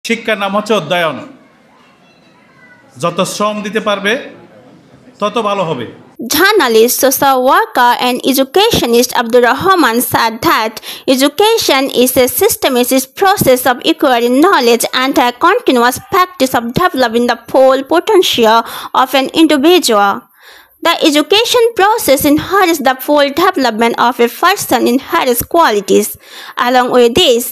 শিক্ষার নাম হচ্ছে অধ্যয়ন। যত শ্রম দিতে পারবে তত ভালো হবে। Journalist, social worker, and educationist Abdur Rahman said that education is a systematic process of acquiring knowledge and a continuous practice of developing the full potential of an individual. The education process inherits the full development of a person inherits qualities. Along with this,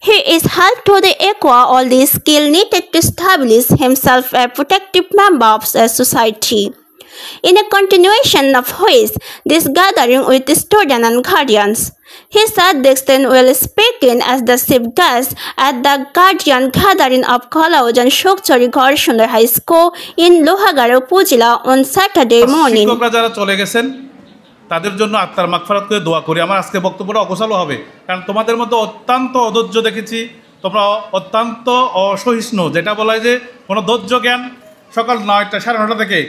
he is helped to acquire all the skill needed to establish himself a productive member of a society. In a continuation of which, this gathering with students and guardians. He said Dixon will speak in as the chief guest at the guardian gathering of Kalaujan Shokchori Gorshundar High School in Lohagara Upazila on Saturday morning. শিক্ষকরা যারা চলে গেছেন তাদের জন্য আত্মার মাগফিরাত করে দোয়া করি। আমার আজকে বক্তব্যটা অগোছালো হবে, কারণ তোমাদের মধ্যে অত্যন্ত অধৈর্য দেখেছি, তোমরা অত্যন্ত অসহিষ্ণু, যেটা বলা হয় যে কোনো ধৈর্য জ্ঞান। সকাল 9টা 9:30 থেকে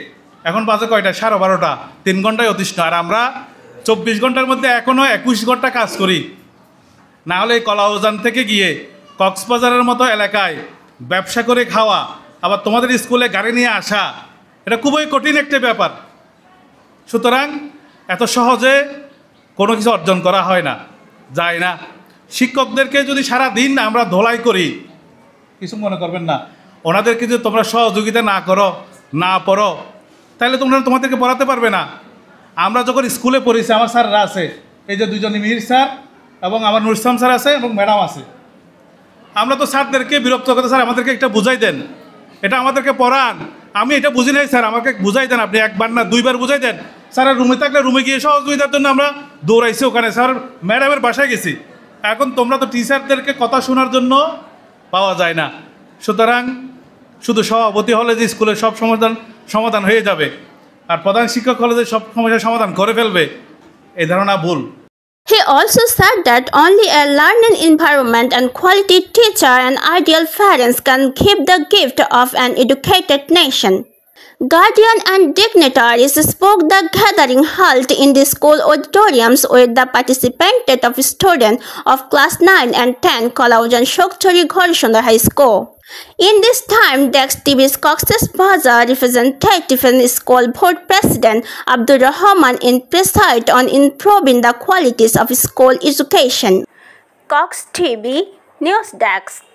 এখন বাজে কয়টা 12:30, 3 ঘন্টায় অতিষ্ঠ। আর আমরা 24 ঘন্টার মধ্যে এখনও 21 ঘন্টা কাজ করি। না হলে কলাউজান থেকে গিয়ে কক্সবাজারের মতো এলাকায় ব্যবসা করে খাওয়া, আবার তোমাদের স্কুলে গাড়ি নিয়ে আসা, এটা খুবই কঠিন একটা ব্যাপার। সুতরাং এত সহজে কোনো কিছু অর্জন করা হয় না, যায় না। শিক্ষকদেরকে যদি সারা দিন আমরা ধোলাই করি, কিছু মনে করবেন না, ওনাদেরকে যদি তোমরা সহযোগিতা না করো, না পড়ো, তাহলে তোমরা তোমাদেরকে পড়াতে পারবে না। আমরা যখন স্কুলে পড়েছি, আমার স্যাররা আছে, এই যে দুজন মিহির স্যার এবং আমার নুর ইসলাম স্যার আছে এবং ম্যাডাম আছে। আমরা তো স্যারদেরকে বিরক্ত করতে, স্যার আমাদেরকে একটা বুঝাই দেন, এটা আমাদেরকে পড়ান, আমি এটা বুঝি নাই স্যার, আমাকে বুঝাই দেন, আপনি একবার না 2বার বুঝাই দেন। স্যারের রুমে থাকলে রুমে গিয়ে সহযোগিতার জন্য আমরা দৌড়াইছি ওখানে, স্যার ম্যাডামের বাসায় গেছি। এখন তোমরা তো টিচারদেরকে কথা শোনার জন্য পাওয়া যায় না। সুতরাং শুধু সভাপতি হলে যে স্কুলের সব সমাধান হয়ে যাবে আর প্রধান শিক্ষক হলে যে সব সমস্যার সমাধান করে ফেলবে, এই ধারণা ভুল। He also said that only a learning environment and quality teacher and ideal parents can give the gift of an educated nation. Guardian and dignitaries spoke the gathering held in the school auditoriums with the participants of students of class 9 and 10 Kalaujan Shokchori Gorshundar High School. In this time, Dex TV's Cox's Bazar representative and school board president Abdur Rahman emphasized on improving the qualities of school education. Cox TV News Desk.